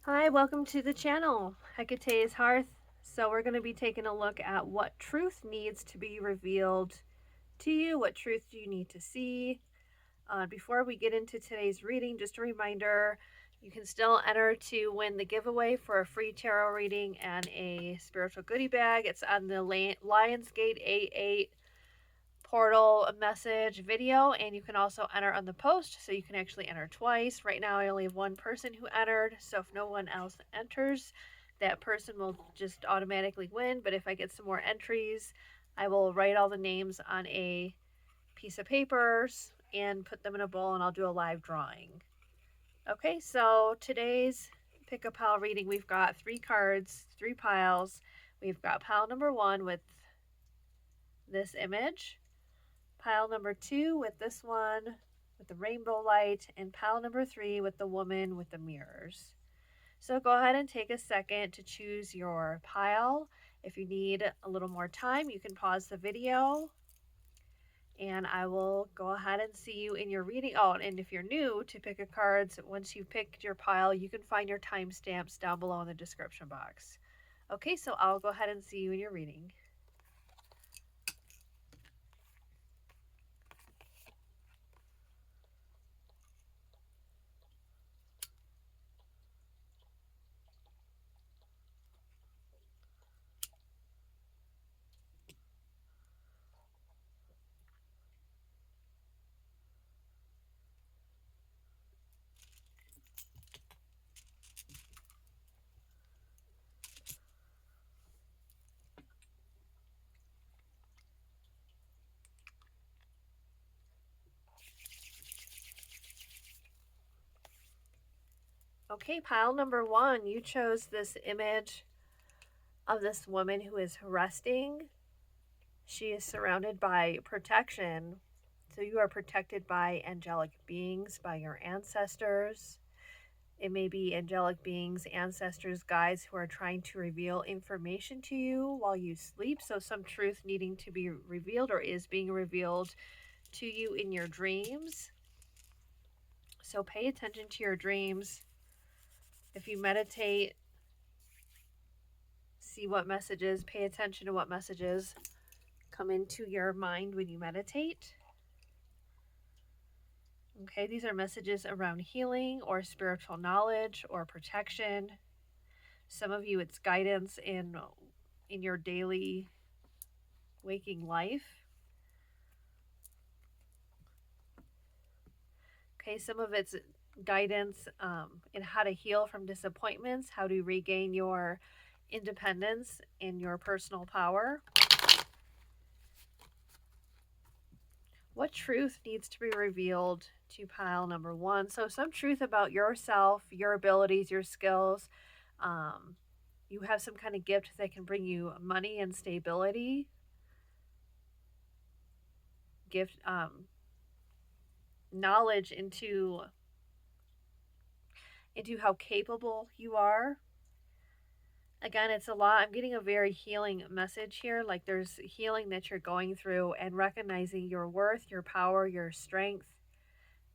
Hi, welcome to the channel, Hecate's Hearth. So we're going to be taking a look at what truth needs to be revealed to you. What truth do you need to see? Before we get into today's reading, just a reminder, you can still enter to win the giveaway for a free tarot reading and a spiritual goodie bag. It's on the Lionsgate A8 portal message video, and you can also enter on the post, so you can actually enter twice. Right now I only have one person who entered, so if no one else enters, that person will just automatically win. But if I get some more entries, I will write all the names on a piece of papers and put them in a bowl, and I'll do a live drawing. Okay, so today's pick a pile reading, we've got 3 cards, 3 piles. We've got pile number 1 with this image, pile number 2 with this one with the rainbow light, and pile number 3 with the woman with the mirrors. So go ahead and take a second to choose your pile. If you need a little more time, you can pause the video and I will go ahead and see you in your reading. Oh, and if you're new to pick a cards, once you've picked your pile, you can find your timestamps down below in the description box. Okay, so I'll go ahead and see you in your reading. Okay, pile number 1, you chose this image of this woman who is resting. She is surrounded by protection. So you are protected by angelic beings, by your ancestors. It may be angelic beings, ancestors, guides who are trying to reveal information to you while you sleep. So some truth needing to be revealed or is being revealed to you in your dreams. So pay attention to your dreams. If you meditate, see what messages, pay attention to what messages come into your mind when you meditate. Okay, these are messages around healing or spiritual knowledge or protection. Some of you, it's guidance in your daily waking life. Okay, some of it's guidance in how to heal from disappointments, how to regain your independence and your personal power. What truth needs to be revealed to pile number 1? So some truth about yourself, your abilities, your skills. You have some kind of gift that can bring you money and stability. Gift, knowledge into how capable you are. Again, it's a lot. I'm getting a very healing message here. Like there's healing that you're going through and recognizing your worth, your power, your strength,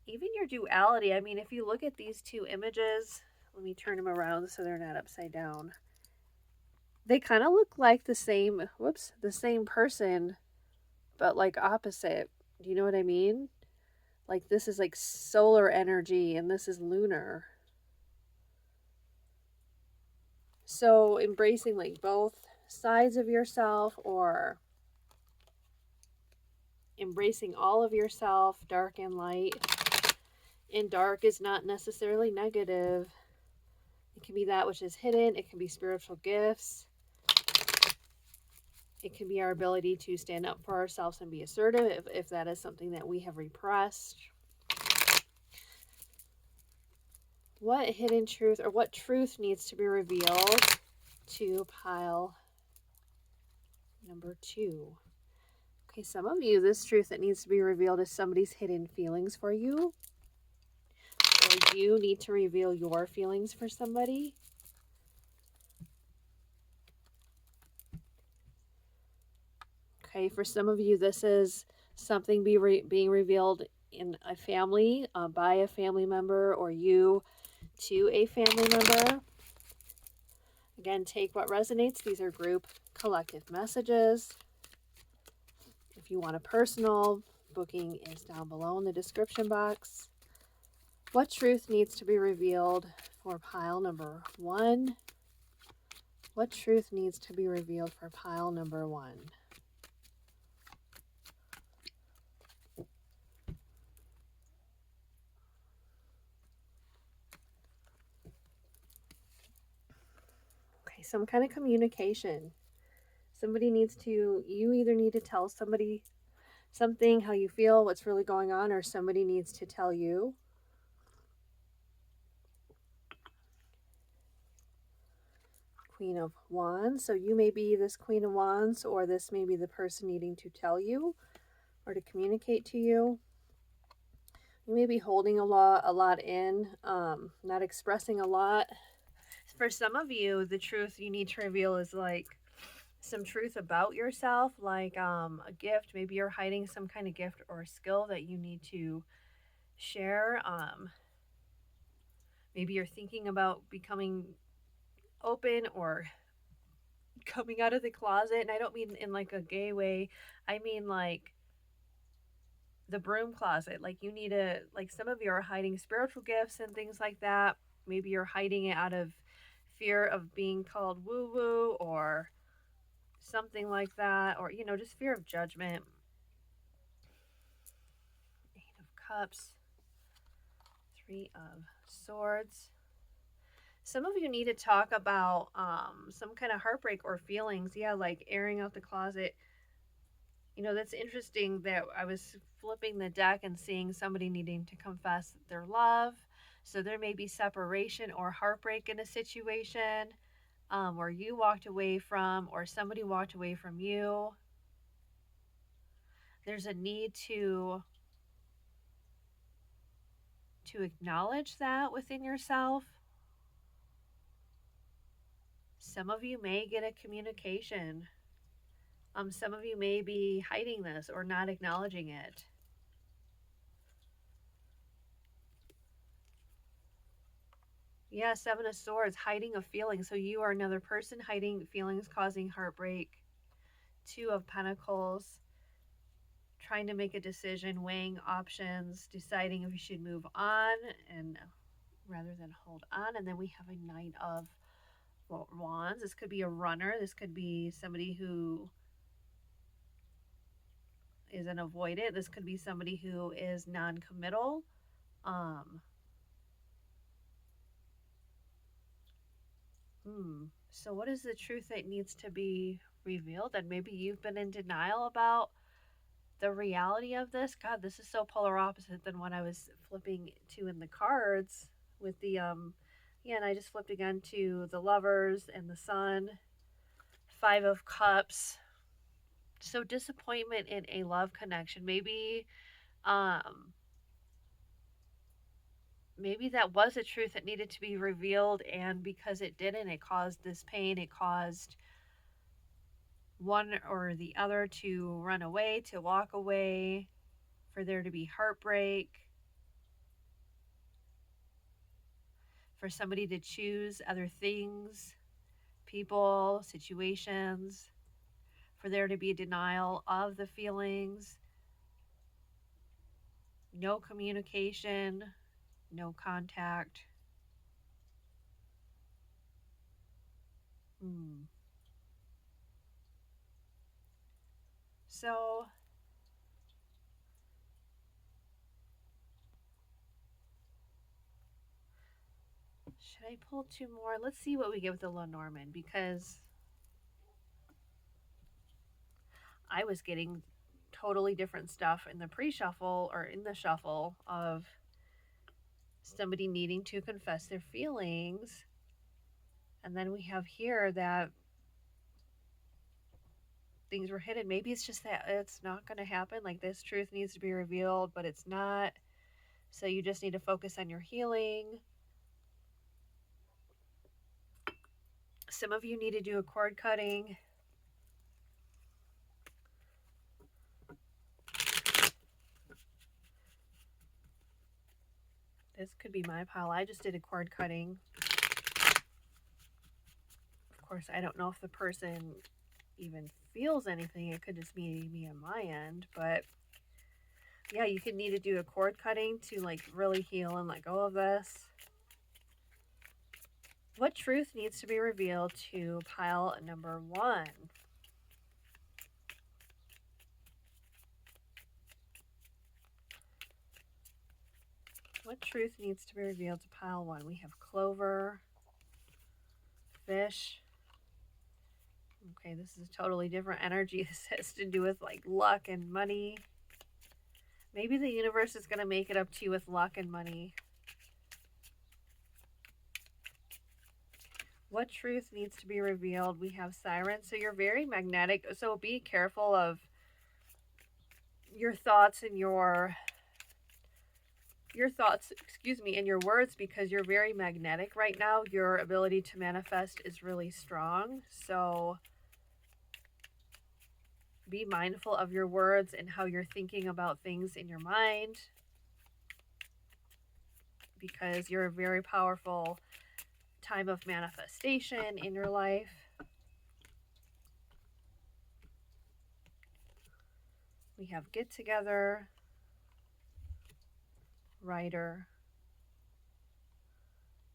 even your duality. I mean, if you look at these 2 images, let me turn them around so they're not upside down. They kind of look like the same person, but like opposite. Do you know what I mean? Like this is like solar energy and this is lunar. So embracing like both sides of yourself, or embracing all of yourself, dark and light. And dark is not necessarily negative. It can be that which is hidden. It can be spiritual gifts. It can be our ability to stand up for ourselves and be assertive if that is something that we have repressed. What hidden truth or what truth needs to be revealed to pile number 2? Okay, some of you, this truth that needs to be revealed is somebody's hidden feelings for you. Or you need to reveal your feelings for somebody. Okay, for some of you, this is something being revealed in a family, by a family member, or you to a family member. Again, take what resonates. These are group collective messages. If you want a personal, booking is down below in the description box. What truth needs to be revealed for pile number 1? What truth needs to be revealed for pile number 1? Okay, some kind of communication. Somebody needs to, you either need to tell somebody something, how you feel, what's really going on, or somebody needs to tell you. Queen of Wands. So you may be this Queen of Wands, or this may be the person needing to tell you or to communicate to you. You may be holding a lot in, not expressing a lot. For some of you, the truth you need to reveal is like some truth about yourself, like a gift. Maybe you're hiding some kind of gift or skill that you need to share. Maybe you're thinking about becoming open or coming out of the closet. And I don't mean in like a gay way. I mean like the broom closet. Like you need to, like some of you are hiding spiritual gifts and things like that. Maybe you're hiding it out of fear of being called woo woo or something like that, or just fear of judgment. 8 of Cups, 3 of Swords. Some of you need to talk about some kind of heartbreak or feelings. Yeah, like airing out the closet. That's interesting that I was flipping the deck and seeing somebody needing to confess their love. So there may be separation or heartbreak in a situation where you walked away from, or somebody walked away from you. There's a need to acknowledge that within yourself. Some of you may get a communication. Some of you may be hiding this or not acknowledging it. Yeah, 7 of Swords, hiding a feeling. So you are another person hiding feelings, causing heartbreak. 2 of Pentacles, trying to make a decision, weighing options, deciding if you should move on and rather than hold on. And then we have a 9 of Wands. This could be a runner. This could be somebody who is an avoidant. This could be somebody who is non-committal. So what is the truth that needs to be revealed? And maybe you've been in denial about the reality of this. God, this is so polar opposite than what I was flipping to in the cards with the yeah, and I just flipped again to the Lovers and the Sun. 5 of Cups. So disappointment in a love connection. Maybe maybe that was a truth that needed to be revealed, and because it didn't, it caused this pain. It caused one or the other to run away, to walk away, for there to be heartbreak, for somebody to choose other things, people, situations, for there to be a denial of the feelings, no communication, no contact. So should I pull 2 more? Let's see what we get with the Lenormand, because I was getting totally different stuff in the pre-shuffle or in the shuffle of somebody needing to confess their feelings. And then we have here that things were hidden. Maybe it's just that it's not going to happen. Like this truth needs to be revealed, but it's not. So you just need to focus on your healing. Some of you need to do a cord cutting. This could be my pile. I just did a cord cutting. Of course, I don't know if the person even feels anything. It could just be me on my end, but yeah, you could need to do a cord cutting to like really heal and let go of this. What truth needs to be revealed to pile number 1? What truth needs to be revealed to pile 1? We have clover, fish. Okay, this is a totally different energy. This has to do with like luck and money. Maybe the universe is going to make it up to you with luck and money. What truth needs to be revealed? We have siren. So you're very magnetic. So be careful of your thoughts and your thoughts, and your words, because you're very magnetic right now. Your ability to manifest is really strong. So be mindful of your words and how you're thinking about things in your mind, because you're a very powerful time of manifestation in your life. We have get together, writer,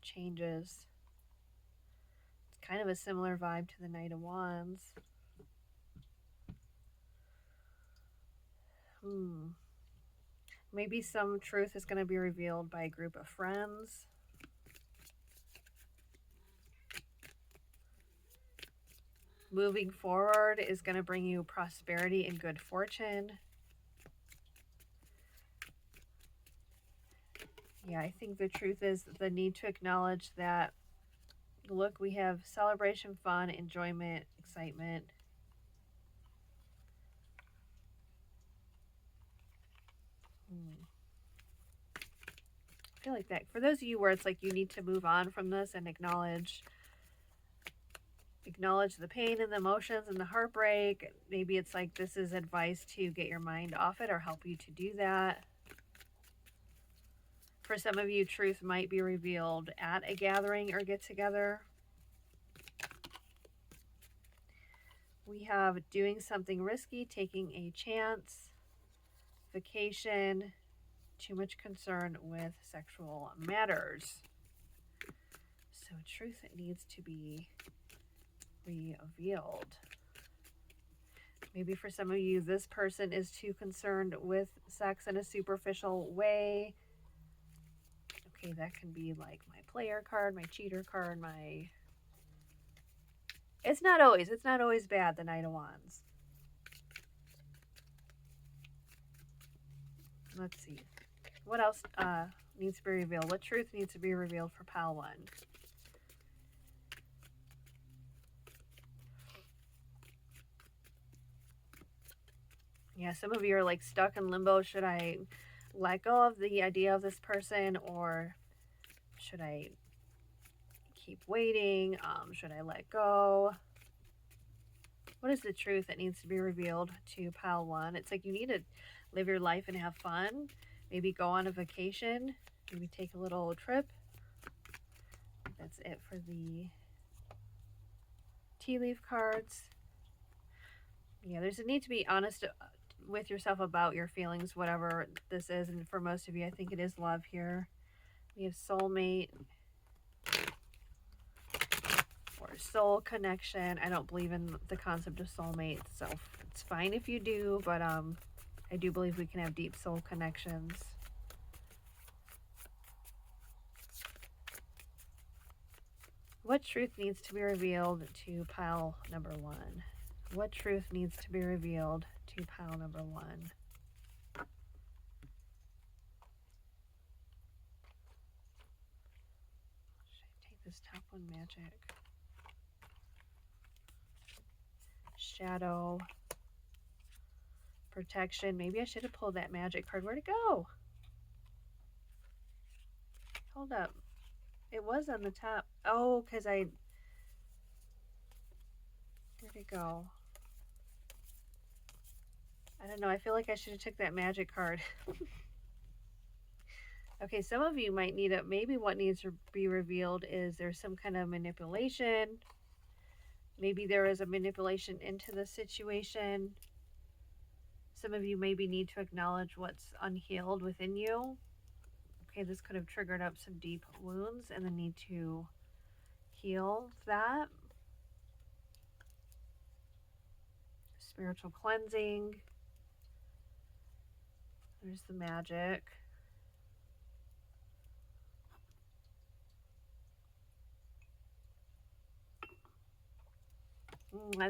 changes. It's kind of a similar vibe to the Knight of Wands. Maybe some truth is going to be revealed by a group of friends. Moving forward is going to bring you prosperity and good fortune. Yeah, I think the truth is the need to acknowledge that, look, we have celebration, fun, enjoyment, excitement. I feel like that for those of you where it's like you need to move on from this and acknowledge the pain and the emotions and the heartbreak. Maybe it's like this is advice to get your mind off it or help you to do that. For some of you, truth might be revealed at a gathering or get together. We have doing something risky, taking a chance, vacation, too much concern with sexual matters. So truth needs to be revealed. Maybe for some of you, this person is too concerned with sex in a superficial way. Okay, that can be like my player card, my cheater card, my... It's not always bad, the Knight of Wands. Let's see. What else needs to be revealed? What truth needs to be revealed for pile 1? Yeah, some of you are like stuck in limbo. Should I let go of the idea of this person, or should I keep waiting? Should I let go? What is the truth that needs to be revealed to pile 1? It's like you need to live your life and have fun. Maybe go on a vacation. Maybe take a little trip. That's it for the tea leaf cards. Yeah, there's a need to be honest with yourself about your feelings, whatever this is. And for most of you, I think it is love here. We have soulmate or soul connection. I don't believe in the concept of soulmate, so it's fine if you do, but I do believe we can have deep soul connections. What truth needs to be revealed to pile number 1? What truth needs to be revealed to pile number 1? Should I take this top one, magic? Shadow. Protection. Maybe I should have pulled that magic card. Where'd it go? Hold up. It was on the top. Oh, because where'd it go? I don't know. I feel like I should have took that magic card. Okay, some of you might need it. Maybe what needs to be revealed is there's some kind of manipulation. Maybe there is a manipulation into the situation. Some of you maybe need to acknowledge what's unhealed within you. Okay, this could have triggered up some deep wounds and the need to heal that. Spiritual cleansing. There's the magic.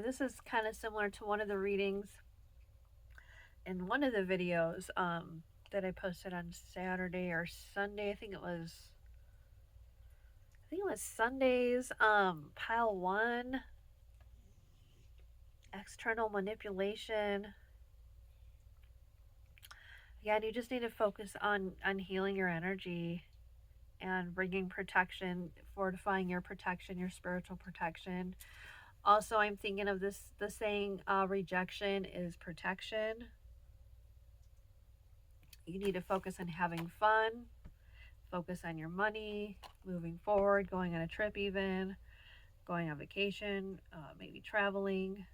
This is kind of similar to one of the readings in one of the videos that I posted on Saturday or Sunday. I think it was Sunday's pile 1, external manipulation. Yeah, and you just need to focus on healing your energy and bringing protection, fortifying your protection, your spiritual protection. Also, I'm thinking of the saying, rejection is protection. You need to focus on having fun, focus on your money, moving forward, going on a trip even, going on vacation, maybe traveling.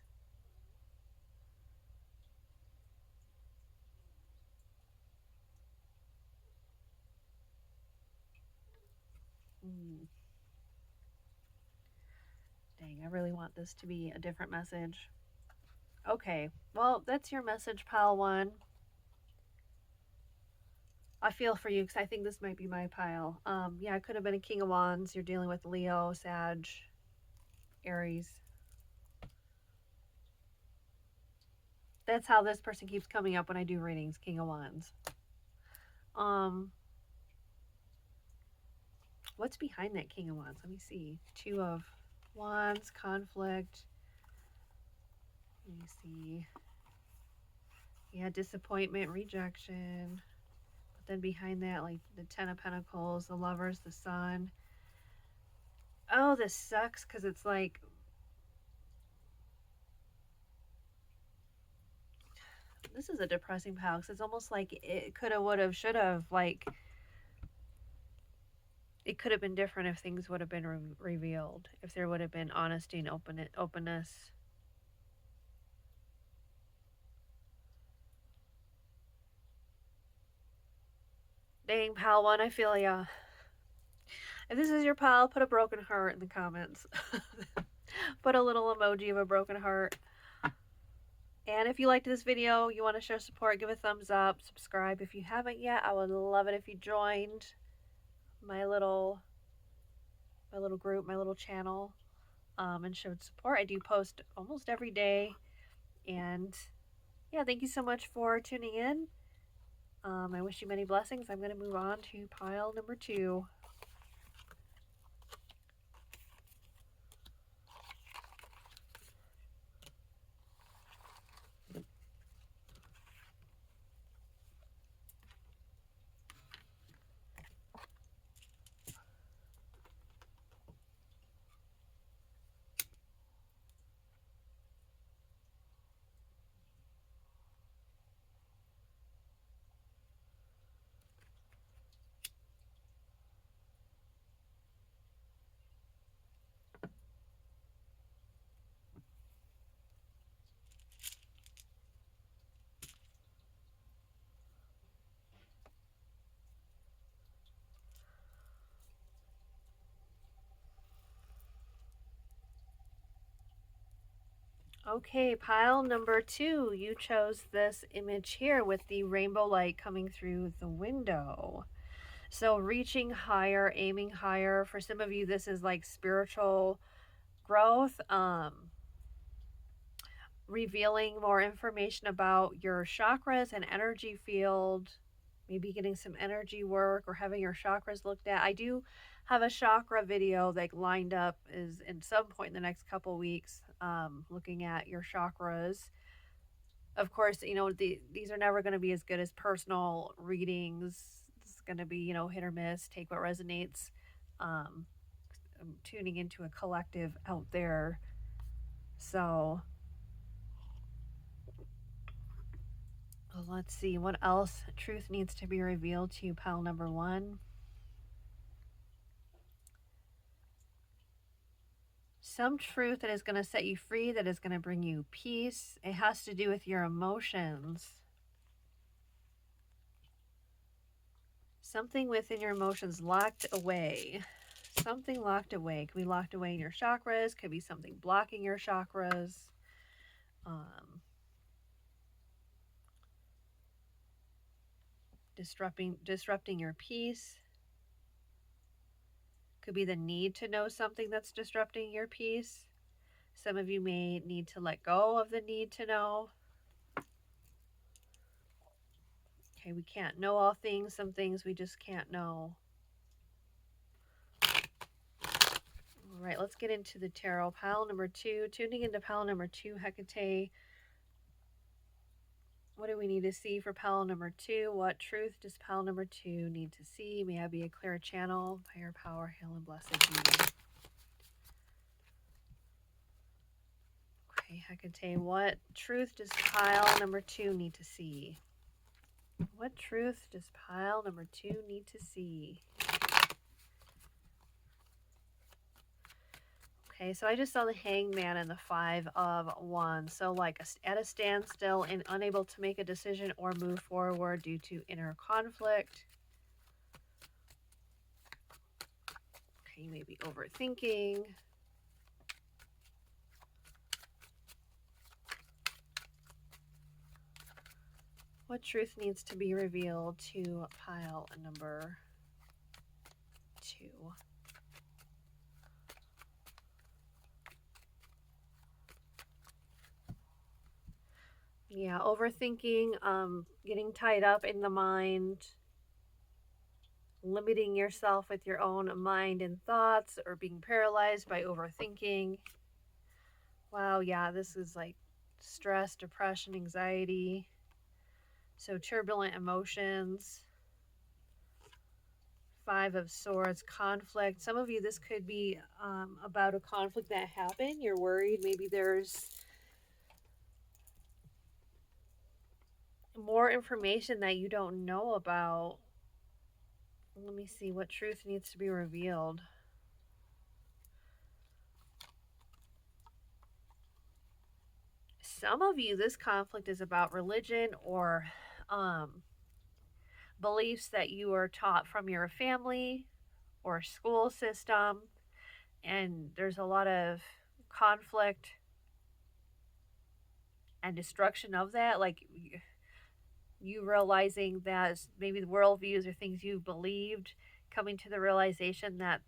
Dang, I really want this to be a different message. Okay, well, that's your message, pile 1. I feel for you because I think this might be my pile. Yeah, it could have been a King of Wands. You're dealing with Leo, Sag, Aries. That's how this person keeps coming up when I do readings, King of Wands. What's behind that King of Wands? Let me see. 2 of Wands, conflict. Let me see. Yeah, disappointment, rejection. But then behind that, like the 10 of Pentacles, the Lovers, the Sun. Oh, this sucks because it's like, this is a depressing pile because it's almost like it could have, would have, should have, like, it could have been different if things would have been revealed, if there would have been honesty and openness. Dang, pal 1, I feel ya. If this is your pal, put a broken heart in the comments. Put a little emoji of a broken heart. And if you liked this video, you want to show support, give a thumbs up, subscribe if you haven't yet. I would love it if you joined my little group, my little channel, and showed support. I do post almost every day. And yeah, thank you so much for tuning in. I wish you many blessings. I'm going to move on to pile number 2. Okay, pile number 2. You chose this image here with the rainbow light coming through the window. So reaching higher, aiming higher. For some of you, this is like spiritual growth, revealing more information about your chakras and energy field, maybe getting some energy work or having your chakras looked at. I do have a chakra video that lined up is in some point in the next couple weeks, looking at your chakras. Of course, you know, these are never going to be as good as personal readings. It's going to be, you know, hit or miss, take what resonates. I'm tuning into a collective out there. So let's see what else truth needs to be revealed to you, pile number 1. some truth that is going to set you free, that is going to bring you peace. It has to do with your emotions. Something within your emotions locked away. Something locked away. Could be locked away in your chakras. Could be something blocking your chakras. Disrupting your peace. Could be the need to know something that's disrupting your peace. Some of you may need to let go of the need to know. Okay, we can't know all things. Some things we just can't know. All right, let's get into the tarot. Pile number 2. Tuning into pile number 2, Hecate. What do we need to see for pile number 2? What truth does pile number 2 need to see? May I be a clear channel. Higher power, hail and blessed be. Okay, Hecate, what truth does pile number 2 need to see? What truth does pile number 2 need to see? Okay, so I just saw the Hangman and the 5 of Wands. So like at a standstill and unable to make a decision or move forward due to inner conflict. Okay, you may be overthinking. What truth needs to be revealed to pile number 2? Yeah, overthinking, getting tied up in the mind, limiting yourself with your own mind and thoughts, or being paralyzed by overthinking. Wow, yeah, this is like stress, depression, anxiety. So turbulent emotions. 5 of Swords, conflict. Some of you, this could be about a conflict that happened. You're worried. Maybe there's more information that you don't know about. Let me see what truth needs to be revealed. Some of you, this conflict is about religion or beliefs that you were taught from your family or school system. And there's a lot of conflict and destruction of that. Like you realizing that maybe the worldviews or things you believed, coming to the realization that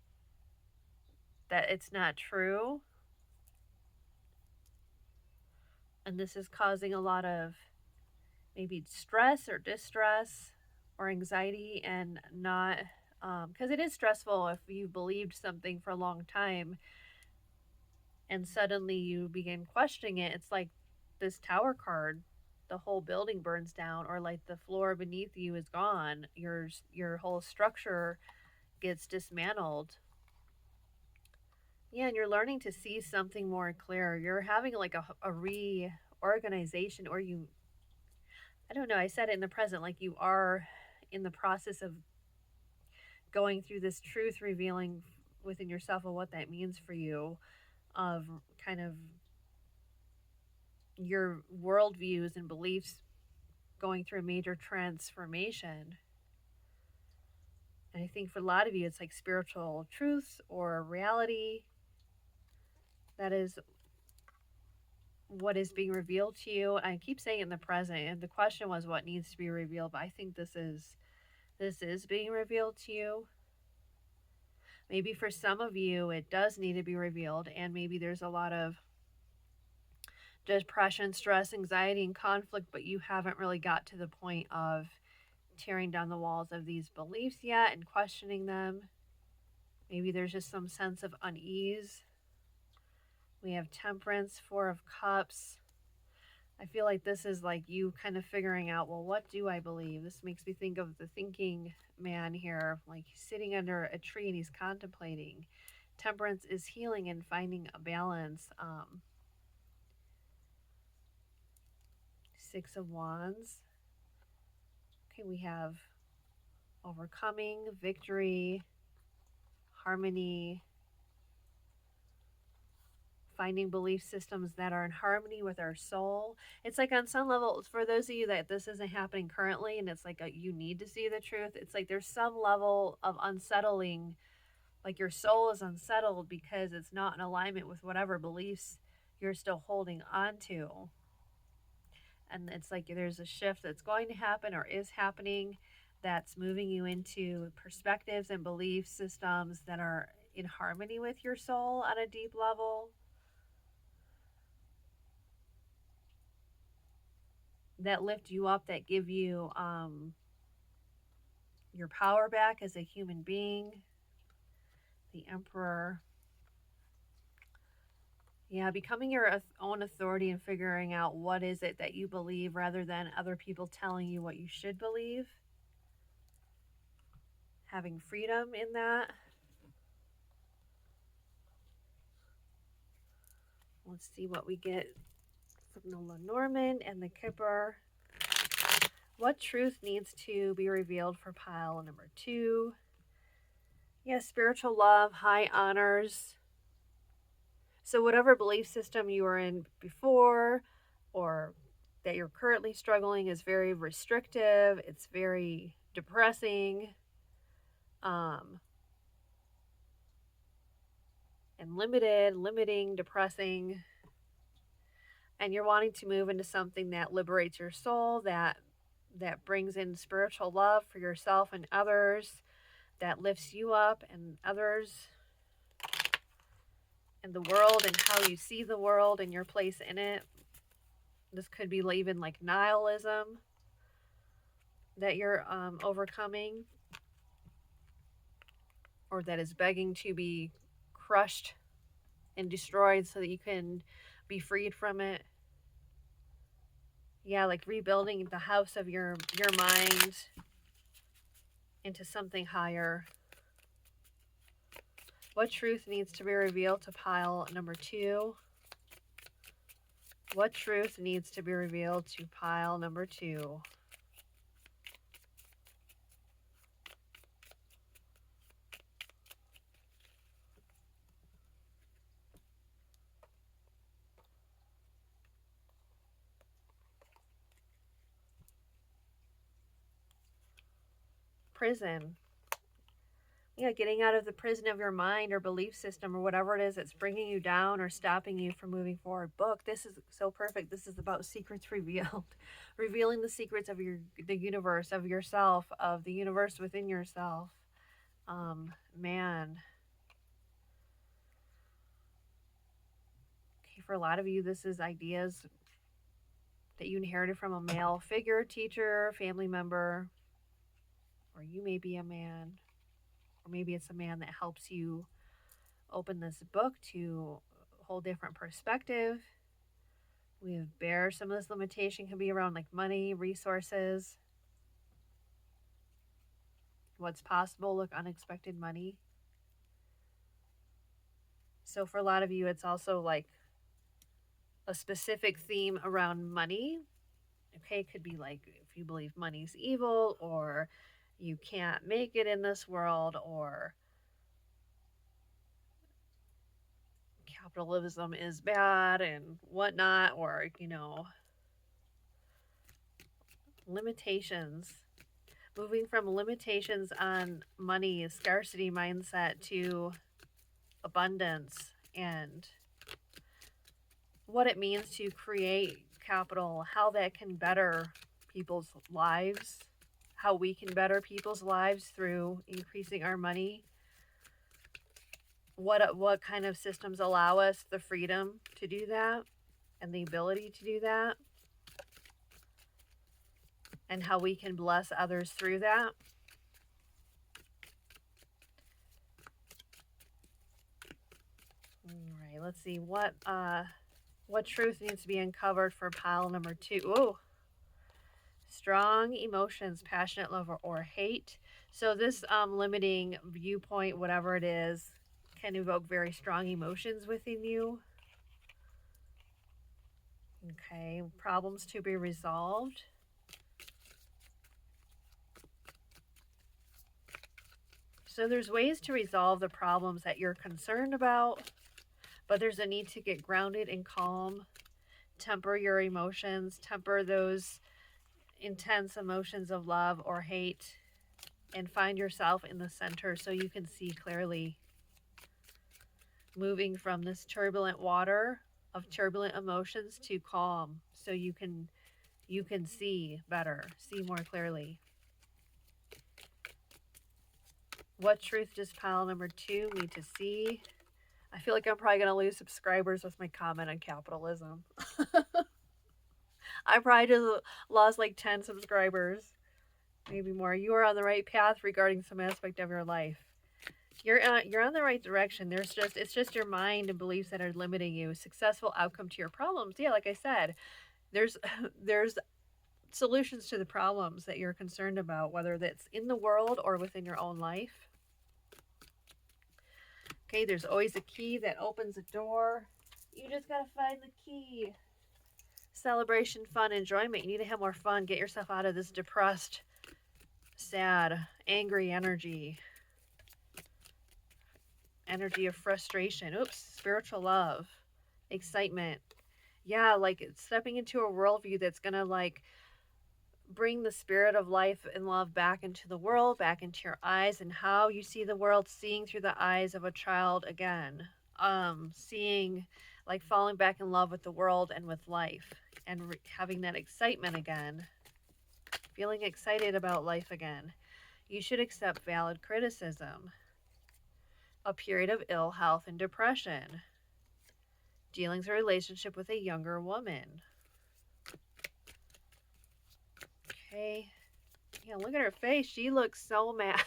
it's not true. And this is causing a lot of maybe stress or distress or anxiety, and not because it is stressful if you believed something for a long time and suddenly you begin questioning it. It's like this tower card, the whole building burns down, or like the floor beneath you is gone, your whole structure gets dismantled. Yeah, and you're learning to see something more clear. You're having like a reorganization, or I don't know, I said it in the present, like you are in the process of going through this truth revealing within yourself of what that means for you, of kind of your worldviews and beliefs going through a major transformation. And I think for a lot of you, it's like spiritual truths or reality. That is what is being revealed to you. I keep saying in the present, and the question was what needs to be revealed, but I think this is being revealed to you. Maybe for some of you, it does need to be revealed, and maybe there's a lot of depression, stress, anxiety, and conflict, but you haven't really got to the point of tearing down the walls of these beliefs yet and questioning them. Maybe there's just some sense of unease. We have Temperance, 4 of Cups. I feel like this is like you kind of figuring out, well, what do I believe? This makes me think of the thinking man here, like he's sitting under a tree and he's contemplating. Temperance is healing and finding a balance. 6 of Wands. Okay, we have overcoming, victory, harmony, finding belief systems that are in harmony with our soul. It's like on some level, for those of you that this isn't happening currently and it's like you need to see the truth, it's like there's some level of unsettling, like your soul is unsettled because it's not in alignment with whatever beliefs you're still holding on to. And it's like there's a shift that's going to happen or is happening that's moving you into perspectives and belief systems that are in harmony with your soul on a deep level, that lift you up, that give you your power back as a human being. The Emperor. Yeah, becoming your own authority and figuring out what is it that you believe rather than other people telling you what you should believe. Having freedom in that. Let's see what we get from the Lenormand and the Kipper. What truth needs to be revealed for pile number 2? Yes, spiritual love, high honors. So whatever belief system you were in before or that you're currently struggling is very restrictive. It's very depressing. And limiting, depressing. And you're wanting to move into something that liberates your soul, that brings in spiritual love for yourself and others, that lifts you up and others and the world and how you see the world and your place in it. This could be even like nihilism that you're overcoming, or that is begging to be crushed and destroyed so that you can be freed from it. Yeah, like rebuilding the house of your mind into something higher. What truth needs to be revealed to pile number 2? What truth needs to be revealed to pile number 2? Prison. Yeah, getting out of the prison of your mind or belief system or whatever it is that's bringing you down or stopping you from moving forward. Book. This is so perfect. This is about secrets revealed. Revealing the secrets of the universe, of yourself, of the universe within yourself. Man. Okay, for a lot of you, this is ideas that you inherited from a male figure, teacher, family member, or you may be a man, or maybe it's a man that helps you open this book to a whole different perspective. We have Bear. Some of this limitation can be around like money, resources, what's possible. Look, unexpected money. So for a lot of you, it's also like a specific theme around money. Okay, it could be like if you believe money's evil, or you can't make it in this world, or capitalism is bad and whatnot, or limitations. Moving from limitations on money, scarcity mindset, to abundance, and what it means to create capital, how that can better people's lives, how we can better people's lives through increasing our money. What kind of systems allow us the freedom to do that and the ability to do that, and how we can bless others through that. All right, let's see what truth needs to be uncovered for pile number 2. Oh, strong emotions, passionate love or hate. So this limiting viewpoint, whatever it is, can evoke very strong emotions within you. Okay, problems to be resolved. So there's ways to resolve the problems that you're concerned about, but there's a need to get grounded and calm, temper your emotions, temper those intense emotions of love or hate, and find yourself in the center so you can see clearly, moving from this turbulent water of turbulent emotions to calm so you can see better, see more clearly. What truth does pile number 2 need to see? I feel like I'm probably going to lose subscribers with my comment on capitalism. I probably just lost like 10 subscribers, maybe more. You are on the right path regarding some aspect of your life. You're on the right direction. It's just your mind and beliefs that are limiting you. Successful outcome to your problems. Yeah, like I said, there's there's solutions to the problems that you're concerned about, whether that's in the world or within your own life. Okay, there's always a key that opens a door. You just gotta find the key. Celebration, fun, enjoyment. You need to have more fun. Get yourself out of this depressed, sad, angry energy. Energy of frustration. Oops, spiritual love, excitement. Yeah, like stepping into a worldview that's gonna like bring the spirit of life and love back into the world, back into your eyes, and how you see the world, seeing through the eyes of a child again. Seeing, like, falling back in love with the world and with life, and having that excitement again, feeling excited about life again. You should accept valid criticism. A period of ill health and depression. Dealings or relationship with a younger woman. Okay. Yeah, look at her face. She looks so mad.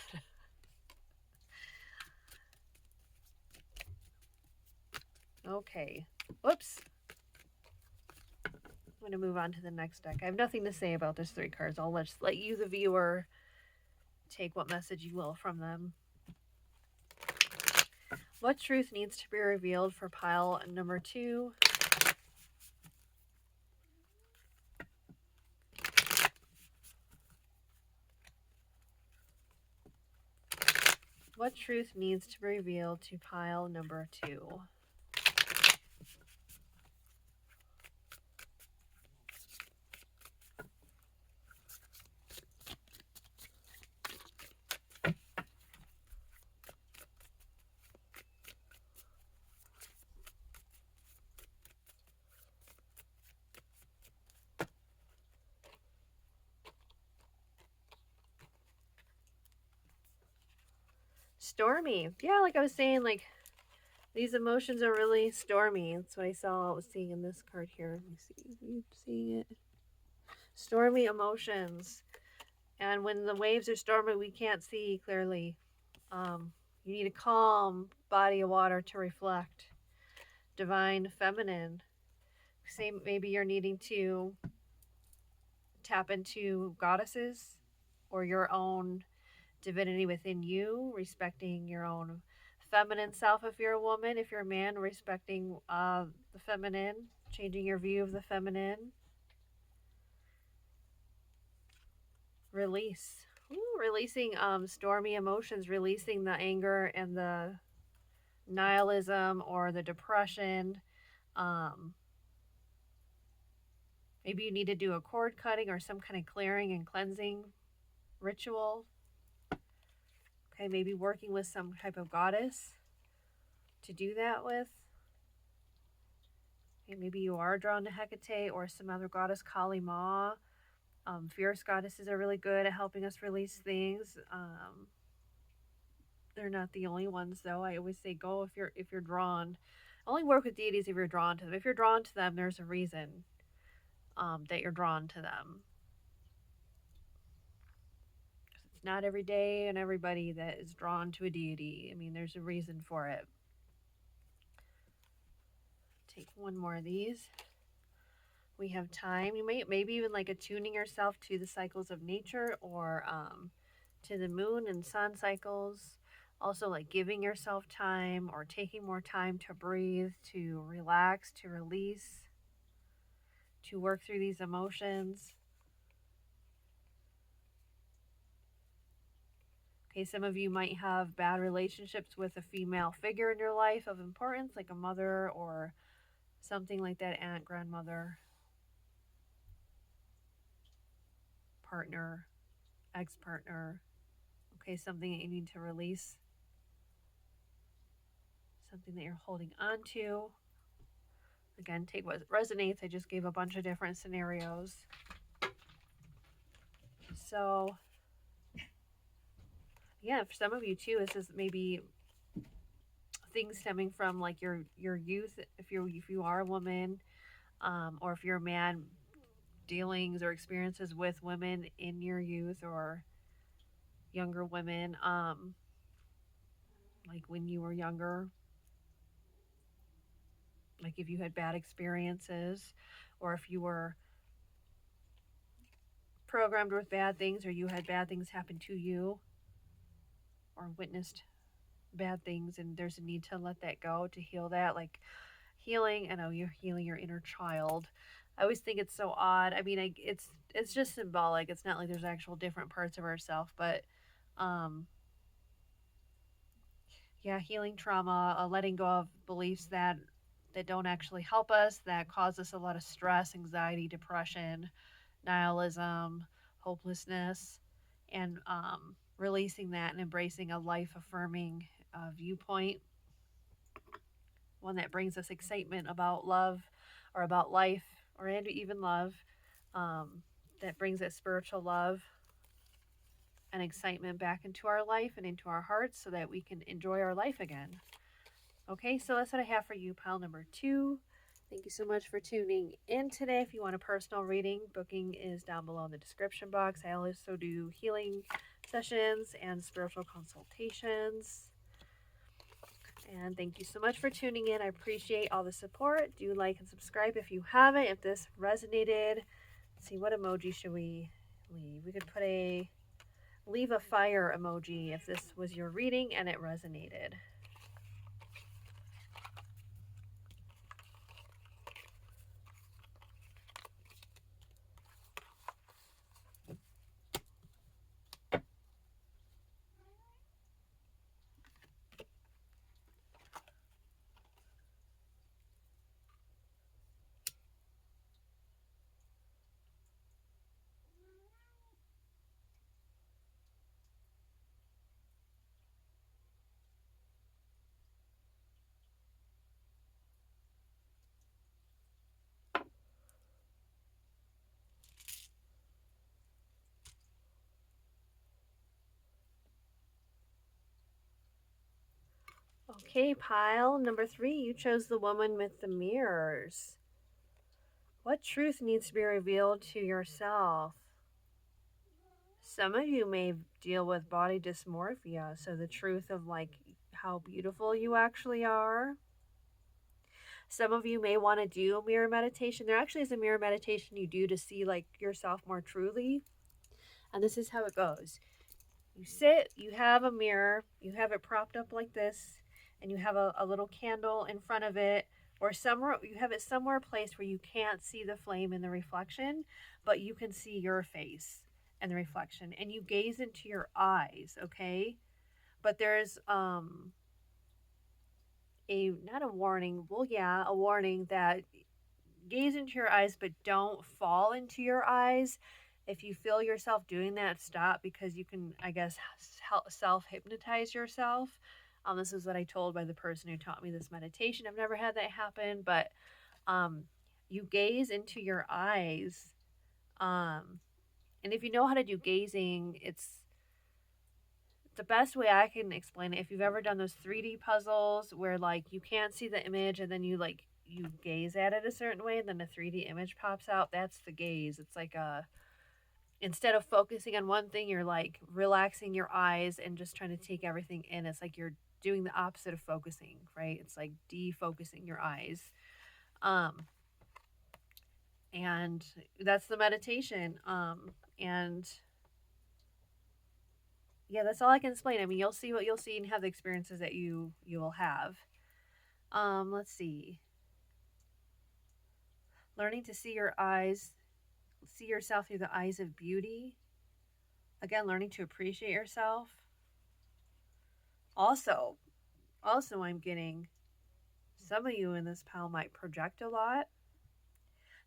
Okay. Whoops. I'm going to move on to the next deck. I have nothing to say about this 3 cards. I'll let you, the viewer, take what message you will from them. What truth needs to be revealed for pile number 2? What truth needs to be revealed to pile number 2? Stormy. Yeah, like I was saying, like, these emotions are really stormy. That's what I was seeing in this card here. Let me see. Are you seeing it? Stormy emotions. And when the waves are stormy, we can't see clearly. You need a calm body of water to reflect. Divine feminine. Same, maybe you're needing to tap into goddesses or your own divinity within you, respecting your own feminine self if you're a woman. If you're a man, respecting the feminine, changing your view of the feminine. Release. Ooh, releasing stormy emotions, releasing the anger and the nihilism or the depression. Maybe you need to do a cord cutting or some kind of clearing and cleansing ritual. Okay, maybe working with some type of goddess to do that with. Okay, maybe you are drawn to Hecate or some other goddess, Kali Ma. Fierce goddesses are really good at helping us release things. They're not the only ones, though. I always say go if you're drawn. Only work with deities if you're drawn to them. If you're drawn to them, there's a reason that you're drawn to them. It's not every day and everybody that is drawn to a deity. I mean, there's a reason for it. Take one more of these. We have time. You maybe even like attuning yourself to the cycles of nature or to the moon and sun cycles. Also, like giving yourself time or taking more time to breathe, to relax, to release, to work through these emotions. Okay, some of you might have bad relationships with a female figure in your life of importance, like a mother or something like that, aunt, grandmother, partner, ex partner. Okay, something that you need to release, something that you're holding on to. Again, take what resonates. I just gave a bunch of different scenarios. So, yeah, for some of you too, this is maybe things stemming from like your youth. If you are a woman, or if you're a man, dealings or experiences with women in your youth or younger women, like when you were younger, like if you had bad experiences, or if you were programmed with bad things, or you had bad things happen to you, or witnessed bad things, and there's a need to let that go, to heal that, like healing. I know you're healing your inner child. I always think it's so odd. I mean, it's just symbolic. It's not like there's actual different parts of ourselves, but um, yeah, healing trauma, letting go of beliefs that don't actually help us, that cause us a lot of stress, anxiety, depression, nihilism, hopelessness, and releasing that and embracing a life affirming viewpoint, one that brings us excitement about love or about life or and even love, um, that brings that spiritual love and excitement back into our life and into our hearts so that we can enjoy our life again. Okay, so that's what I have for you, pile number 2. Thank you so much for tuning in today. If you want a personal reading, booking is down below in the description box. I also do healing sessions and spiritual consultations. And thank you so much for tuning in. I appreciate all the support. Do like and subscribe if you haven't. If this resonated, let's see, what emoji should we leave? We could put a leave a fire emoji if this was your reading and it resonated. Okay, pile number 3, you chose the woman with the mirrors. What truth needs to be revealed to yourself? Some of you may deal with body dysmorphia, so the truth of like how beautiful you actually are. Some of you may want to do a mirror meditation. There actually is a mirror meditation you do to see like yourself more truly. And this is how it goes. You sit, you have a mirror, you have it propped up like this, and you have a little candle in front of it, or somewhere you have it somewhere placed where you can't see the flame in the reflection, but you can see your face and the reflection, and you gaze into your eyes, okay? But there's a not a warning, well yeah, a warning that gaze into your eyes, but don't fall into your eyes. If you feel yourself doing that, stop, because you can, I guess, self hypnotize yourself. This is what I told by the person who taught me this meditation. I've never had that happen, but um, you gaze into your eyes. And if you know how to do gazing, it's the best way I can explain it. If you've ever done those 3D puzzles where like you can't see the image and then you gaze at it a certain way and then a 3D image pops out, that's the gaze. It's like instead of focusing on one thing, you're like relaxing your eyes and just trying to take everything in. It's like you're doing the opposite of focusing, right? It's like defocusing your eyes. And that's the meditation. And yeah, that's all I can explain. I mean, you'll see what you'll see and have the experiences that you will have. Let's see. Learning to see yourself through the eyes of beauty. Again, learning to appreciate yourself. Also, I'm getting some of you in this pile might project a lot.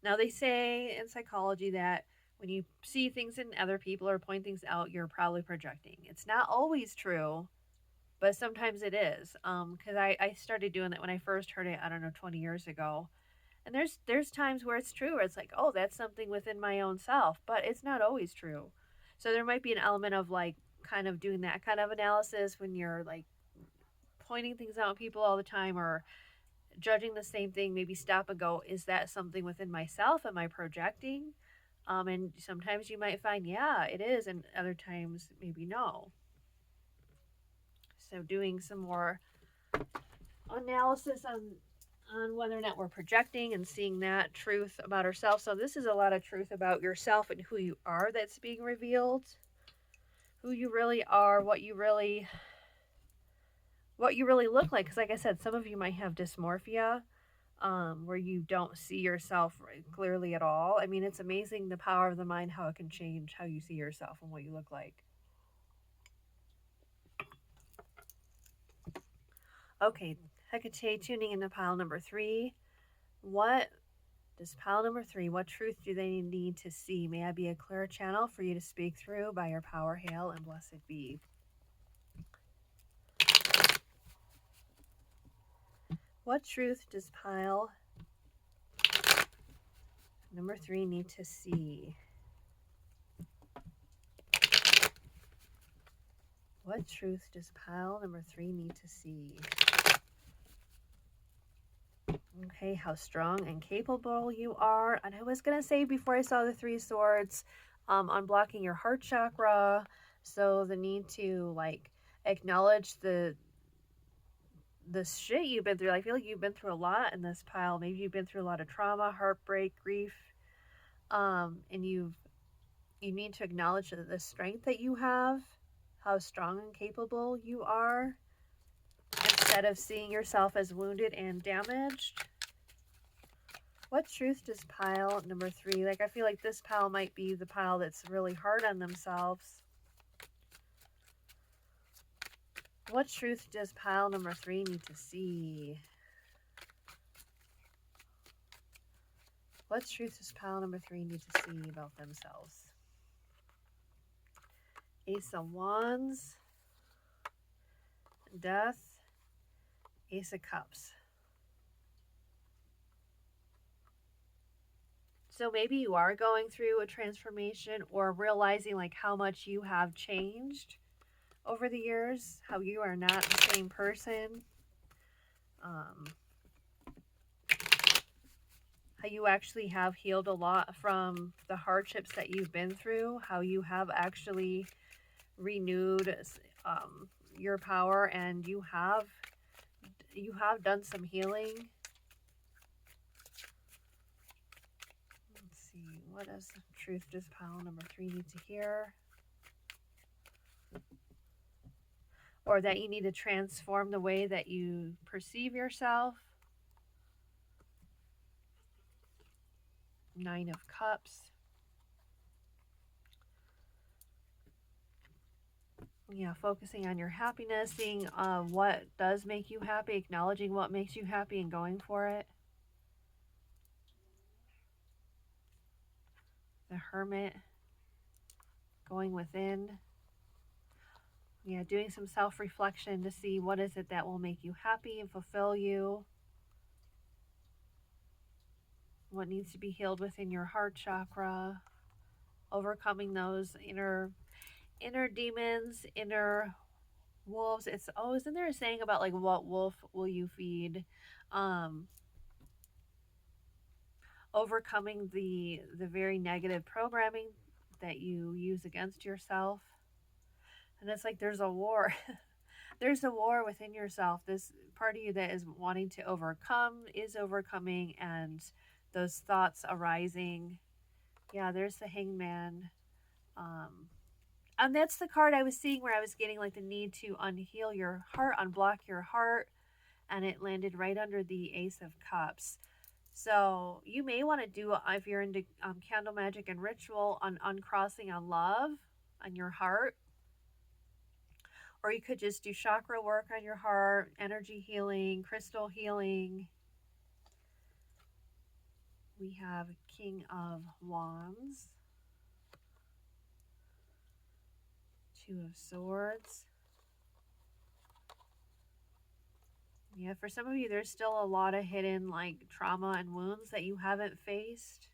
Now, they say in psychology that when you see things in other people or point things out, you're probably projecting. It's not always true, but sometimes it is. Because I started doing that when I first heard it, I don't know, 20 years ago. And there's times where it's true, where it's like, oh, that's something within my own self, but it's not always true. So there might be an element of like kind of doing that kind of analysis when you're like pointing things out at people all the time or judging the same thing. Maybe stop and go, is that something within myself? Am I projecting? And sometimes you might find, yeah, it is, and other times maybe no. So doing some more analysis on whether or not we're projecting and seeing that truth about ourselves. So this is a lot of truth about yourself and who you are that's being revealed. Who you really are, what you really look like. Because like I said, some of you might have dysmorphia, where you don't see yourself clearly at all. I mean, it's amazing the power of the mind, how it can change how you see yourself and what you look like. Okay, Hecate tuning into pile number 3. What does pile number 3, what truth do they need to see? May I be a clear channel for you to speak through by your power, hail, and blessed be. What truth does pile number 3 need to see? What truth does pile number 3 need to see? Okay, how strong and capable you are. And I was going to say before I saw the 3 swords, unblocking your heart chakra. So the need to like acknowledge the shit you've been through. I feel like you've been through a lot in this pile. Maybe you've been through a lot of trauma, heartbreak, grief. And you need to acknowledge the strength that you have, how strong and capable you are, instead of seeing yourself as wounded and damaged. What truth does pile number 3, like I feel like this pile might be the pile that's really hard on themselves. What truth does pile number 3 need to see? What truth does pile number 3 need to see about themselves? Ace of Wands, Death, Ace of Cups. So maybe you are going through a transformation or realizing like how much you have changed over the years, how you are not the same person. How you actually have healed a lot from the hardships that you've been through, how you have actually renewed your power, and you have done some healing. Let's see, what is the truth does pile number 3 need to hear? Or that you need to transform the way that you perceive yourself. 9 of Cups. Yeah, focusing on your happiness, seeing what does make you happy, acknowledging what makes you happy and going for it. The Hermit, going within. Yeah, doing some self-reflection to see what is it that will make you happy and fulfill you. What needs to be healed within your heart chakra. Overcoming those inner demons, inner wolves. It's always, isn't there a saying about like what wolf will you feed? Overcoming the very negative programming that you use against yourself. And it's like there's a war. There's a war within yourself. This part of you that is wanting to overcome is overcoming, and those thoughts arising. Yeah, there's the Hangman. And that's the card I was seeing where I was getting like the need to unheal your heart, unblock your heart, and it landed right under the Ace of Cups. So you may want to do, if you're into candle magic and ritual, on uncrossing on love on your heart, Or you could just do chakra work on your heart, energy healing, crystal healing. We have King of Wands, Two of Swords. Yeah, for some of you, there's still a lot of hidden like trauma and wounds that you haven't faced.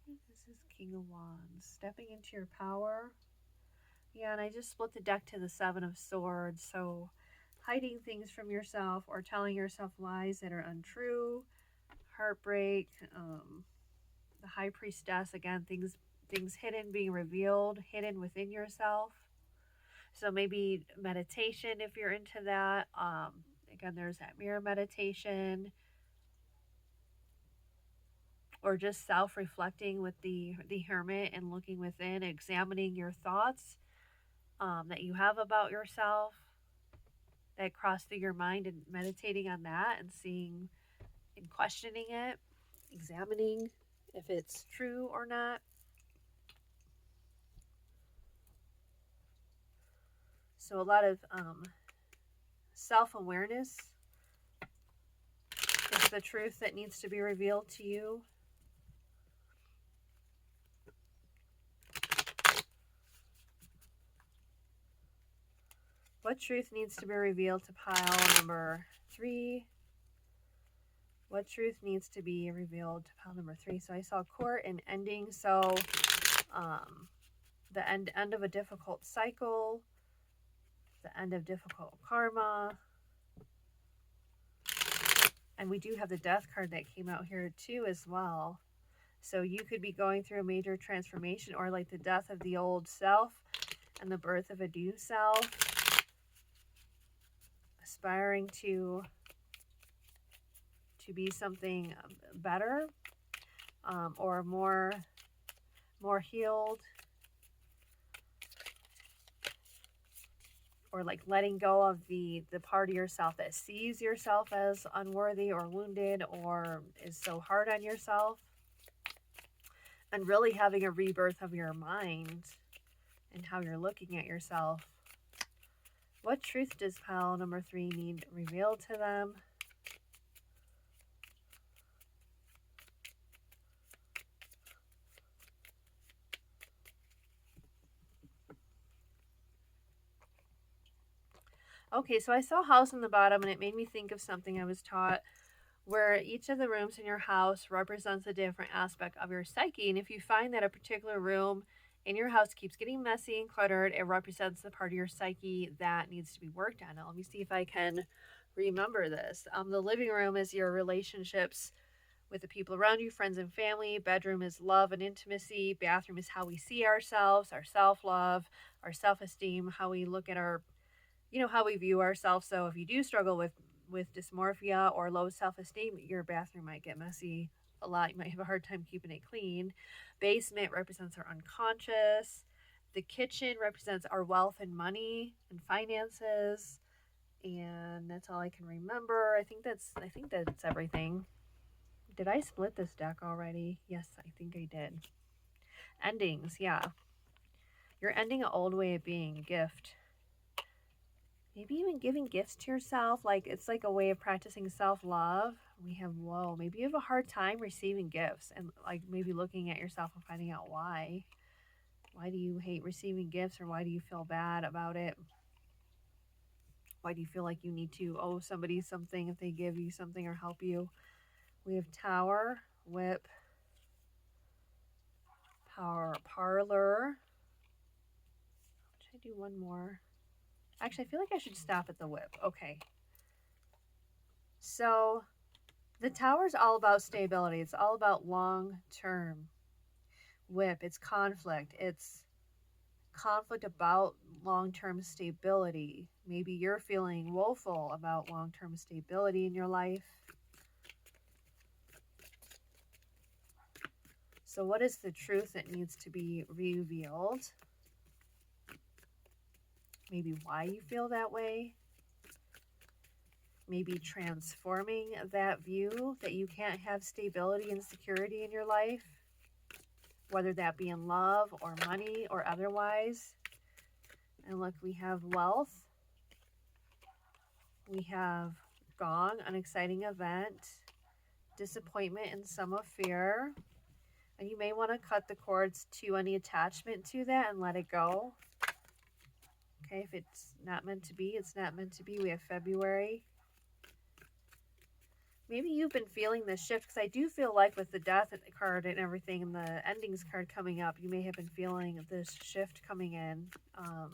This is King of Wands, stepping into your power. Yeah, and I just split the deck to the Seven of Swords. So hiding things from yourself or telling yourself lies that are untrue, heartbreak, the High Priestess, again, things hidden being revealed, hidden within yourself. So maybe meditation if you're into that. Again, there's that mirror meditation, or just self-reflecting with the hermit and looking within, examining your thoughts that you have about yourself that cross through your mind, and meditating on that and seeing and questioning it, examining if it's true or not. So a lot of self-awareness is the truth that needs to be revealed to you. What truth needs to be revealed to pile number 3? What truth needs to be revealed to pile number 3? So I saw court and ending. So the end of a difficult cycle, the end of difficult karma. And we do have the death card that came out here too as well. So you could be going through a major transformation, or like the death of the old self and the birth of a new self, aspiring to be something better, or more healed, or like letting go of the part of yourself that sees yourself as unworthy or wounded or is so hard on yourself, and really having a rebirth of your mind and how you're looking at yourself. What truth does pile number 3 need revealed to them? Okay, so I saw house on the bottom, and it made me think of something I was taught, where each of the rooms in your house represents a different aspect of your psyche. And if you find that a particular room in your house keeps getting messy and cluttered, it represents the part of your psyche that needs to be worked on. Now, let me see if I can remember this. The living room is your relationships with the people around you, friends and family. Bedroom is love and intimacy. Bathroom is how we see ourselves, our self-love, our self-esteem, how we look at our, how we view ourselves. So if you do struggle with dysmorphia or low self-esteem, your bathroom might get messy a lot. You might have a hard time keeping it clean. Basement represents our unconscious. The kitchen represents our wealth and money and finances. And that's all I can remember. I think that's everything. Did I split this deck already? Yes, I think I did. Endings, yeah. You're ending an old way of being, a gift. Maybe even giving gifts to yourself, like it's like a way of practicing self-love. We have, whoa, maybe you have a hard time receiving gifts, and like maybe looking at yourself and finding out why. Why do you hate receiving gifts, or why do you feel bad about it? Why do you feel like you need to owe somebody something if they give you something or help you? We have Tower, Whip, Power, Parlor. Should I do one more? Actually, I feel like I should stop at the Whip. Okay. So the Tower is all about stability. It's all about long-term. Whip, it's conflict. It's conflict about long-term stability. Maybe you're feeling woeful about long-term stability in your life. So what is the truth that needs to be revealed? Maybe why you feel that way. Maybe transforming that view that you can't have stability and security in your life. whether that be in love or money or otherwise. And look, we have wealth. We have gone, an exciting event, disappointment, and some of fear. And you may want to cut the cords to any attachment to that and let it go. Okay, if it's not meant to be, it's not meant to be. We have February. Maybe you've been feeling this shift, because I do feel like with the death card and everything and the endings card coming up, you may have been feeling this shift coming in. I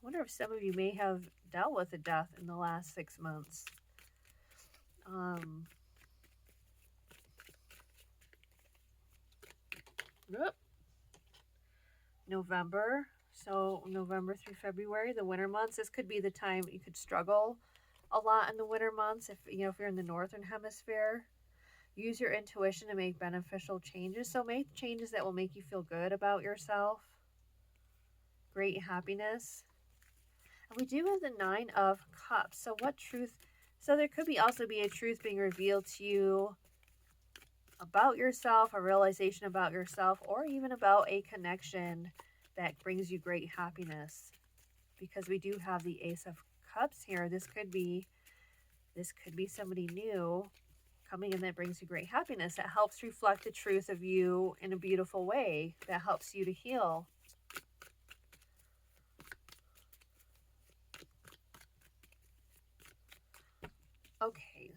wonder if some of you may have dealt with a death in the last 6 months. November. So November through February, the winter months. This could be the time you could struggle a lot in the winter months if you're in the northern hemisphere. Use your intuition to make beneficial changes. So make changes that will make you feel good about yourself. Great happiness. And we do have the 9 of Cups. So what truth? So there could also be a truth being revealed to you about yourself, a realization about yourself, or even about a connection that brings you great happiness. Because we do have the Ace of Cups here. This could be somebody new coming in that brings you great happiness, that helps reflect the truth of you in a beautiful way, that helps you to heal. Okay.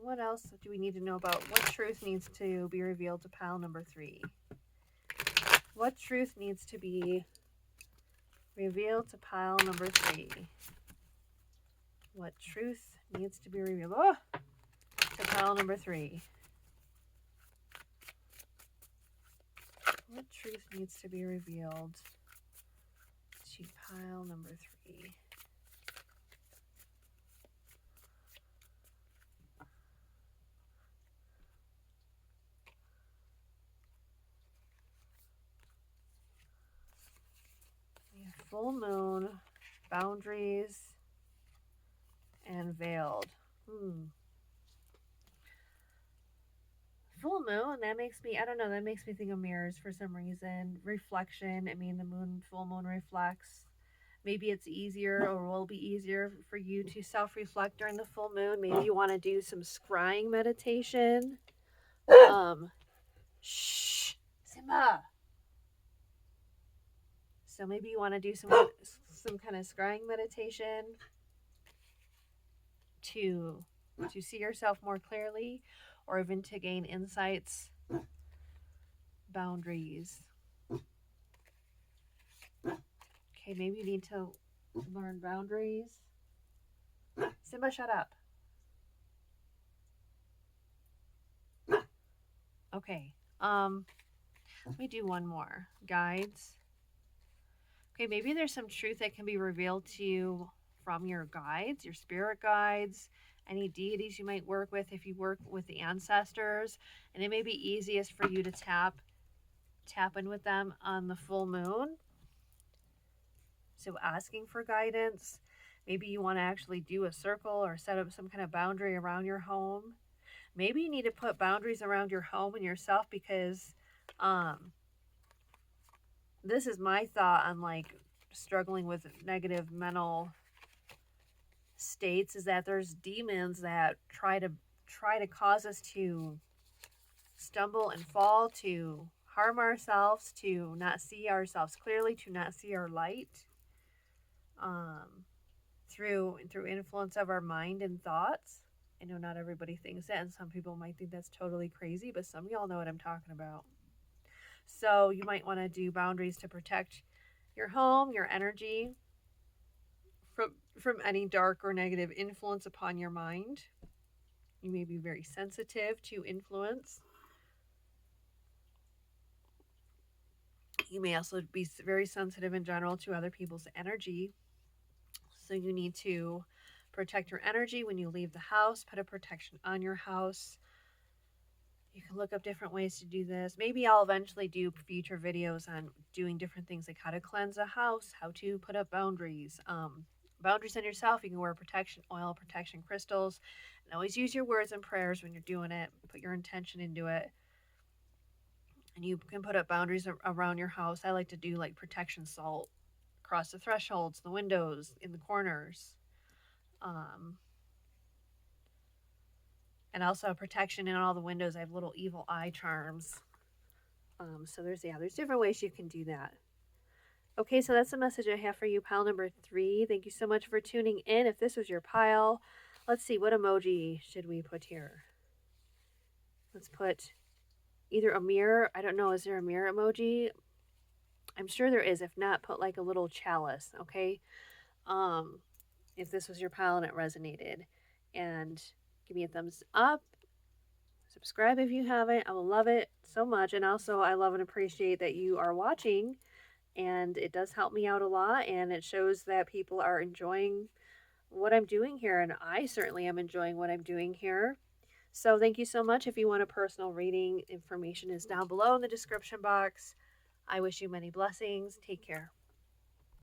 What else do we need to know about? What truth needs to be revealed to pile number 3? What truth needs to be revealed to pile number 3? What truth needs to be revealed to pile number 3? What truth needs to be revealed to pile number 3? We have full moon, boundaries, and veiled. Full moon, that makes me, I don't know, that makes me think of mirrors for some reason. Reflection, the full moon reflects. Maybe it's easier or will be easier for you to self-reflect during the full moon. Maybe you want to do some scrying meditation. Shh, Simba. So maybe you want to do some kind of scrying meditation to see yourself more clearly, or even to gain insights. Boundaries. Okay, maybe you need to learn boundaries. Simba, shut up. Okay. Let me do one more. Guides. Okay, maybe there's some truth that can be revealed to you from your guides, your spirit guides, any deities you might work with if you work with the ancestors. And it may be easiest for you to tap in with them on the full moon. So asking for guidance. Maybe you want to actually do a circle or set up some kind of boundary around your home. Maybe you need to put boundaries around your home and yourself, because this is my thought on struggling with negative mental states, is that there's demons that try to cause us to stumble and fall, to harm ourselves, to not see ourselves clearly, to not see our light, through influence of our mind and thoughts. I know not everybody thinks that, and some people might think that's totally crazy, but some of y'all know what I'm talking about. So you might want to do boundaries to protect your home, your energy, from any dark or negative influence upon your mind. You may be very sensitive to influence. You may also be very sensitive in general to other people's energy. So you need to protect your energy when you leave the house. Put a protection on your house. You can look up different ways to do this. Maybe I'll eventually do future videos on doing different things like how to cleanse a house, how to put up boundaries. Boundaries on yourself. You can wear protection oil, protection crystals, and always use your words and prayers when you're doing it. Put your intention into it. And you can put up boundaries around your house. I like to do like protection salt across the thresholds, the windows, in the corners. Um, and also protection in all the windows. I have little evil eye charms. So there's different ways you can do that. Okay, so that's the message I have for you, pile number 3. Thank you so much for tuning in. If this was your pile, let's see, what emoji should we put here? Let's put either a mirror. I don't know, is there a mirror emoji? I'm sure there is. If not, put like a little chalice, okay? If this was your pile and it resonated. And give me a thumbs up. Subscribe if you haven't. I will love it so much. And also, I love and appreciate that you are watching. And it does help me out a lot. And it shows that people are enjoying what I'm doing here. And I certainly am enjoying what I'm doing here. So thank you so much. If you want a personal reading, information is down below in the description box. I wish you many blessings. Take care.